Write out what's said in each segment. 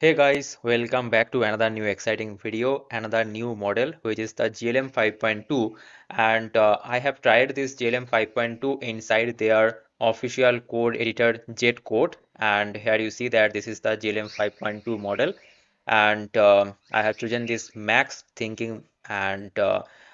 Hey guys, welcome back to another new exciting video, another new model which is the GLM 5.2, and I have tried this GLM 5.2 inside their official code editor Z.code, and here you see that this is the GLM 5.2 model, and I have chosen this max thinking, and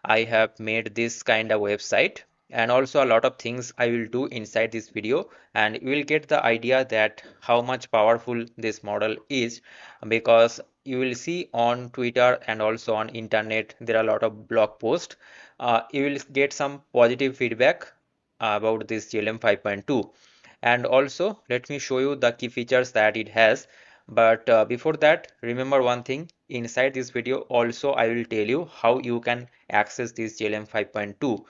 I have made this kind of website, and also a lot of things I will do inside this video, and you will get the idea that how much powerful this model is, because you will see on Twitter and also on internet there are a lot of blog posts. You will get some positive feedback about this GLM 5.2, and also let me show you the key features that it has. But before that, remember one thing, inside this video also I will tell you how you can access this GLM 5.2.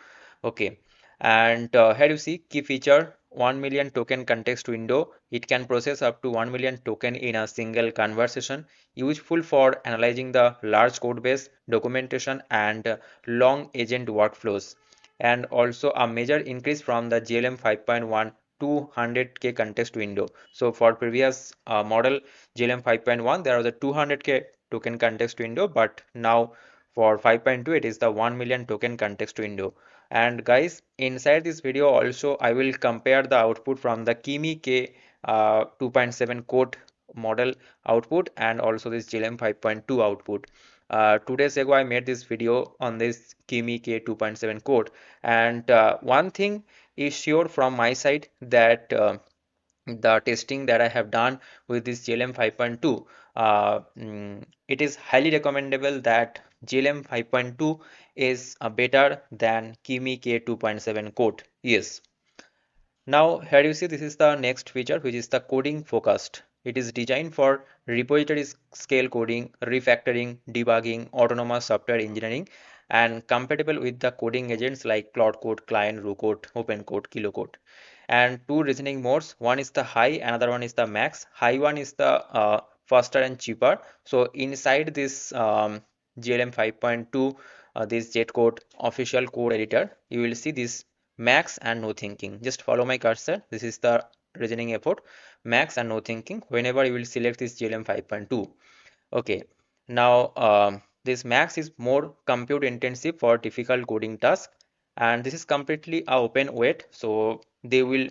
Okay, and here you see key feature, 1 million token context window. It can process up to 1 million token in a single conversation, useful for analyzing the large code base, documentation, and long agent workflows. And also a major increase from the GLM 5.1 200k context window. So for previous model GLM 5.1 there was a 200k token context window, but now for 5.2 it is the 1 million token context window. And guys, inside this video also I will compare the output from the Kimi K 2.7 code model output and also this GLM 5.2 output. 2 days ago I made this video on this Kimi K 2.7 code, and one thing is sure from my side that the testing that I have done with this GLM 5.2, it is highly recommendable that GLM 5.2 is better than Kimi K 2.7 code. Yes. Now here you see this is the next feature, which is the coding focused. It is designed for repository scale coding, refactoring, debugging, autonomous software engineering, and compatible with the coding agents like Cloud Code, Client, Rucode, OpenCode, KiloCode. And two reasoning modes. One is the high, another one is the max. High one is the faster and cheaper. So inside this GLM 5.2, this Jetcode official code editor, you will see this max and no thinking. Just follow my cursor. This is the reasoning effort, max and no thinking, whenever you will select this GLM 5.2. Okay, now this max is more compute intensive for difficult coding tasks, and this is completely a open weight. So they will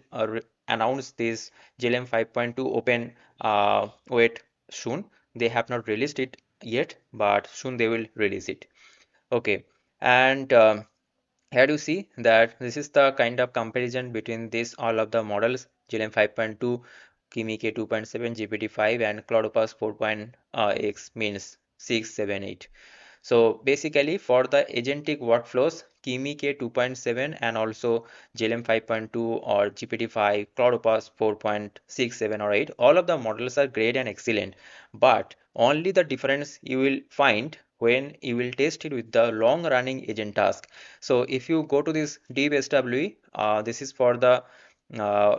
announce this GLM 5.2 open weight soon. They have not released it yet, but soon they will release it. Okay, and here you see that this is the kind of comparison between this all of the models, GLM 5.2, Kimi K 2.7, GPT-5, and CloudOpus 4.x means 6, 7, 8. So basically for the agentic workflows, Kimi K 2.7 and also GLM 5.2 or GPT-5, CloudOpus 4.6, 7 or 8, all of the models are great and excellent. But only the difference you will find when you will test it with the long running agent task. So if you go to this DeepSWE, this is for the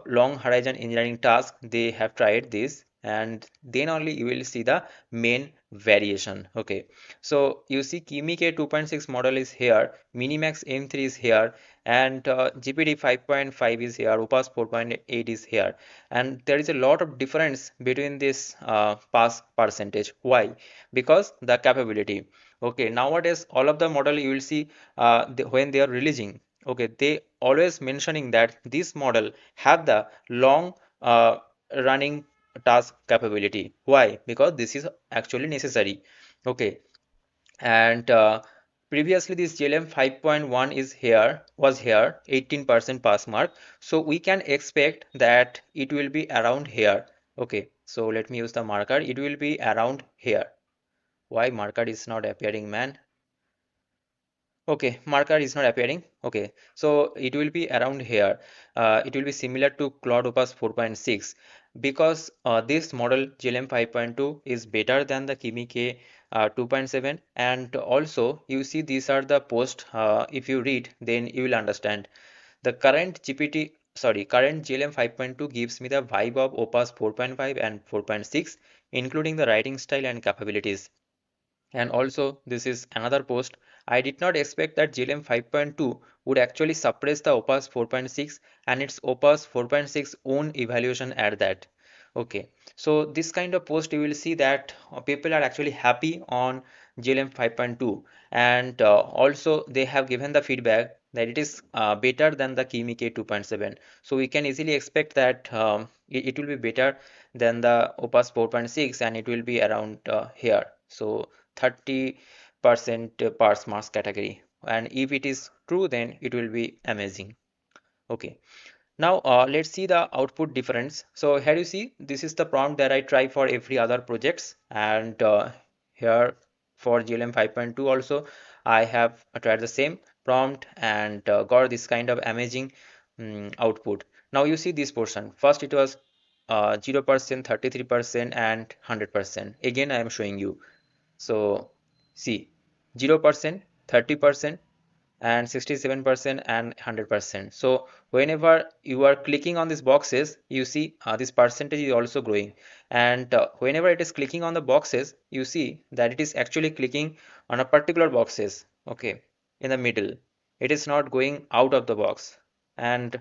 long horizon engineering task. They have tried this, and then only you will see the main variation. Okay, so you see Kimi K 2.6 model is here, Minimax M3 is here, and GPT 5.5 is here, Opus 4.8 is here, and there is a lot of difference between this pass percentage. Why? Because the capability. Okay, nowadays all of the model you will see when they are releasing, okay, they always mentioning that this model have the long running task capability. Why? Because this is actually necessary. Okay, and previously this GLM 5.1 is here, was here, 18% pass mark, so we can expect that it will be around here. Okay, so let me use the marker, it will be around here. Why marker is not appearing, man? Okay, marker is not appearing. Okay, so it will be around here. It will be similar to Cloud Opus 4.6, because this model GLM 5.2 is better than the Kimi K 2.7, and also you see these are the posts. If you read, then you will understand. The current GLM 5.2 gives me the vibe of Opus 4.5 and 4.6, including the writing style and capabilities. And also, this is another post. I did not expect that GLM 5.2 would actually suppress the Opus 4.6 and its Opus 4.6 own evaluation at that. Okay, so this kind of post you will see that people are actually happy on GLM 5.2, and also they have given the feedback that it is better than the Kimi K 2.7. So we can easily expect that it will be better than the Opus 4.6, and it will be around here. So 30% parse marks category. And if it is true, then it will be amazing. Okay. Now let's see the output difference. So here you see this is the prompt that I try for every other projects, and here for GLM 5.2 also I have tried the same prompt and got this kind of amazing output. Now you see this portion. First it was 0%, 33% and 100%. Again I am showing you. So see 0%, 30% and 67% and 100%. So whenever you are clicking on these boxes, you see this percentage is also growing. And whenever it is clicking on the boxes, you see that it is actually clicking on a particular boxes, okay, in the middle. It is not going out of the box. And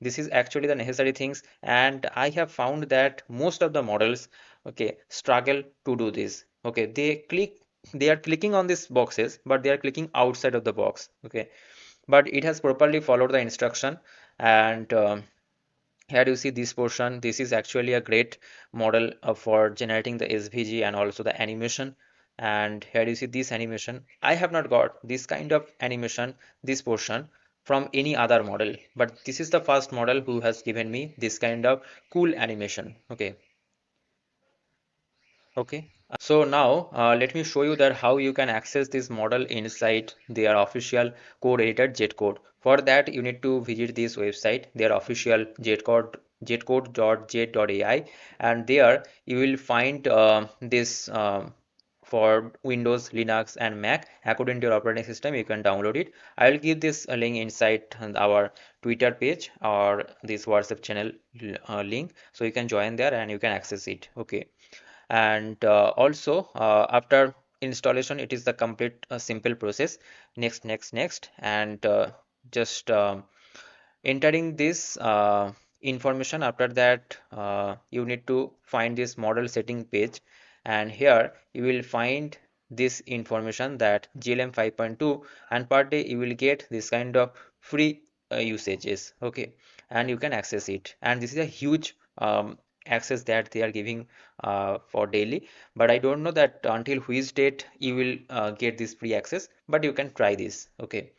this is actually the necessary things, and I have found that most of the models, okay, struggle to do this. Okay, they are clicking on these boxes, but they are clicking outside of the box. Okay, but it has properly followed the instruction. And here you see this portion. This is actually a great model for generating the SVG and also the animation. And here you see this animation. I have not got this kind of animation, this portion, from any other model, but this is the first model who has given me this kind of cool animation. Okay. Okay, so now let me show you that how you can access this model inside their official code editor Jetcode. For that, you need to visit this website, their official jetcode.j.ai, and there you will find this for Windows, Linux, and Mac. According to your operating system, you can download it. I will give this link inside our Twitter page or this WhatsApp channel link, so you can join there and you can access it. Okay, and also after installation it is the complete simple process. Next, and just entering this information. After that you need to find this model setting page, and here you will find this information that GLM 5.2, and per day you will get this kind of free usages. Okay, and you can access it, and this is a huge access that they are giving for daily, but I don't know that until which date you will get this free access, but you can try this. Okay,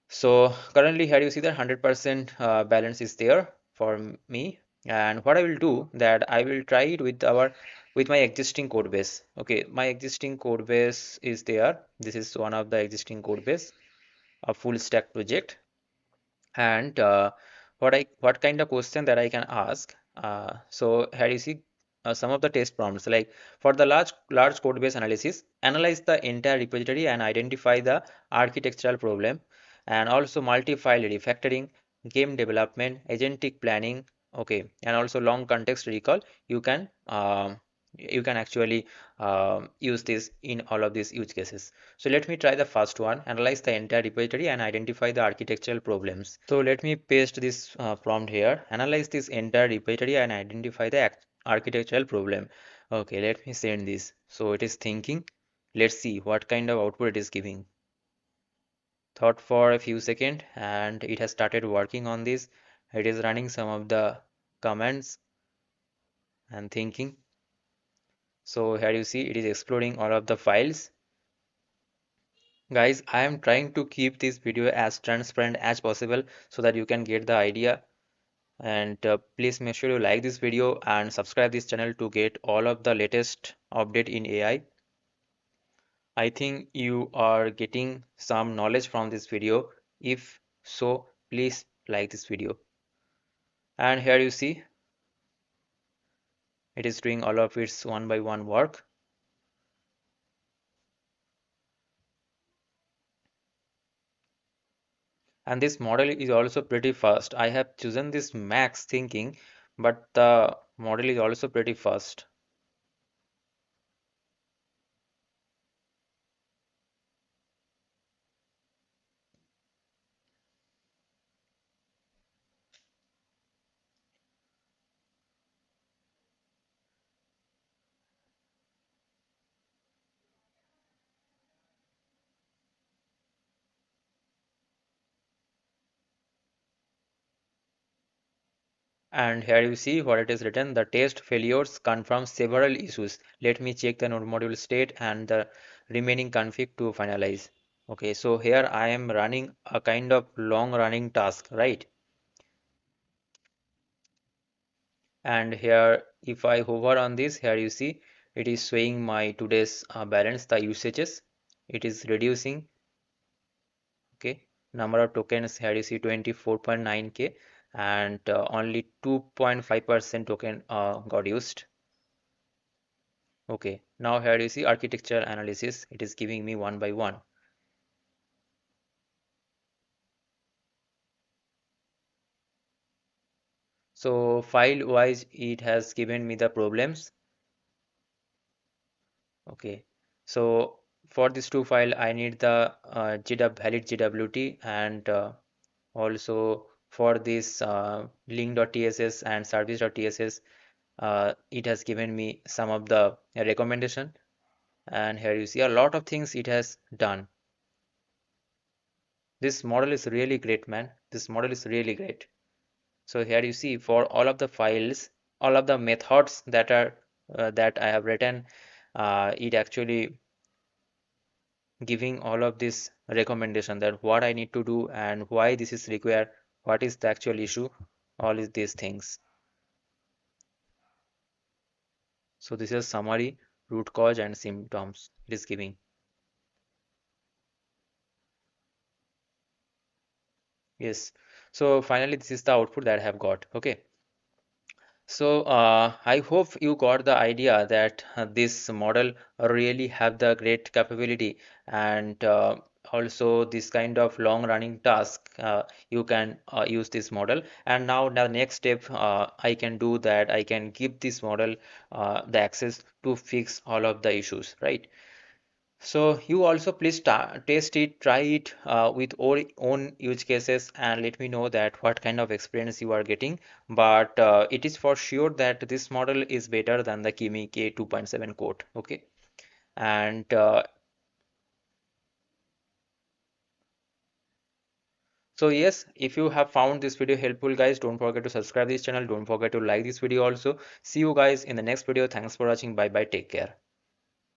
so currently here you see that 100% balance is there for me. And what I will do that I will try it with our with my existing code base. Okay, my existing code base is there. This is one of the existing code base, a full stack project. And what kind of question that I can ask. So here you see some of the test prompts, like for the large code base analysis, analyze the entire repository and identify the architectural problem, and also multi-file refactoring, game development, agentic planning. Okay, and also long context recall. You can actually use this in all of these use cases. So let me try the first one, analyze the entire repository and identify the architectural problems. So let me paste this prompt here, analyze this entire repository and identify the architectural problem. Okay, let me send this. So it is thinking. Let's see what kind of output it is giving. Thought for a few seconds and it has started working on this. It is running some of the commands and thinking. So here you see it is exploring all of the files. Guys, I am trying to keep this video as transparent as possible so that you can get the idea. And please make sure you like this video and subscribe this channel to get all of the latest update in AI. I think you are getting some knowledge from this video. If so, please like this video. And here you see it is doing all of its one by one work. And this model is also pretty fast. I have chosen this max thinking, but the model is also pretty fast. And here you see what it is written. The test failures confirm several issues. Let me check the node module state and the remaining config to finalize. Okay, so here I am running a kind of long running task, right? And here if I hover on this, here you see it is showing my today's balance, the usages. It is reducing. Okay, number of tokens here you see 24.9k, and only 2.5% token got used. Okay, now here you see architecture analysis. It is giving me one by one. So file wise, it has given me the problems. Okay, so for this two file, I need the valid GWT, and also for this link.tss and service.tss, it has given me some of the recommendation. And here you see a lot of things it has done. This model is really great, man. This model is really great. So here you see for all of the files, all of the methods that I have written, it actually giving all of this recommendation that what I need to do and why this is required, what is the actual issue, all is these things. So this is summary, root cause and symptoms it is giving. Yes. So finally this is the output that I have got. Okay. So I hope you got the idea that this model really have the great capability, and also this kind of long running task you can use this model. And now the next step I can do that I can give this model the access to fix all of the issues, right? So you also please test it, try it with own use cases, and let me know that what kind of experience you are getting. But it is for sure that this model is better than the Kimi K 2.7 code. Okay, and so yes, if you have found this video helpful, guys, don't forget to subscribe this channel. Don't forget to like this video also. See you guys in the next video. Thanks for watching. Bye bye. Take care.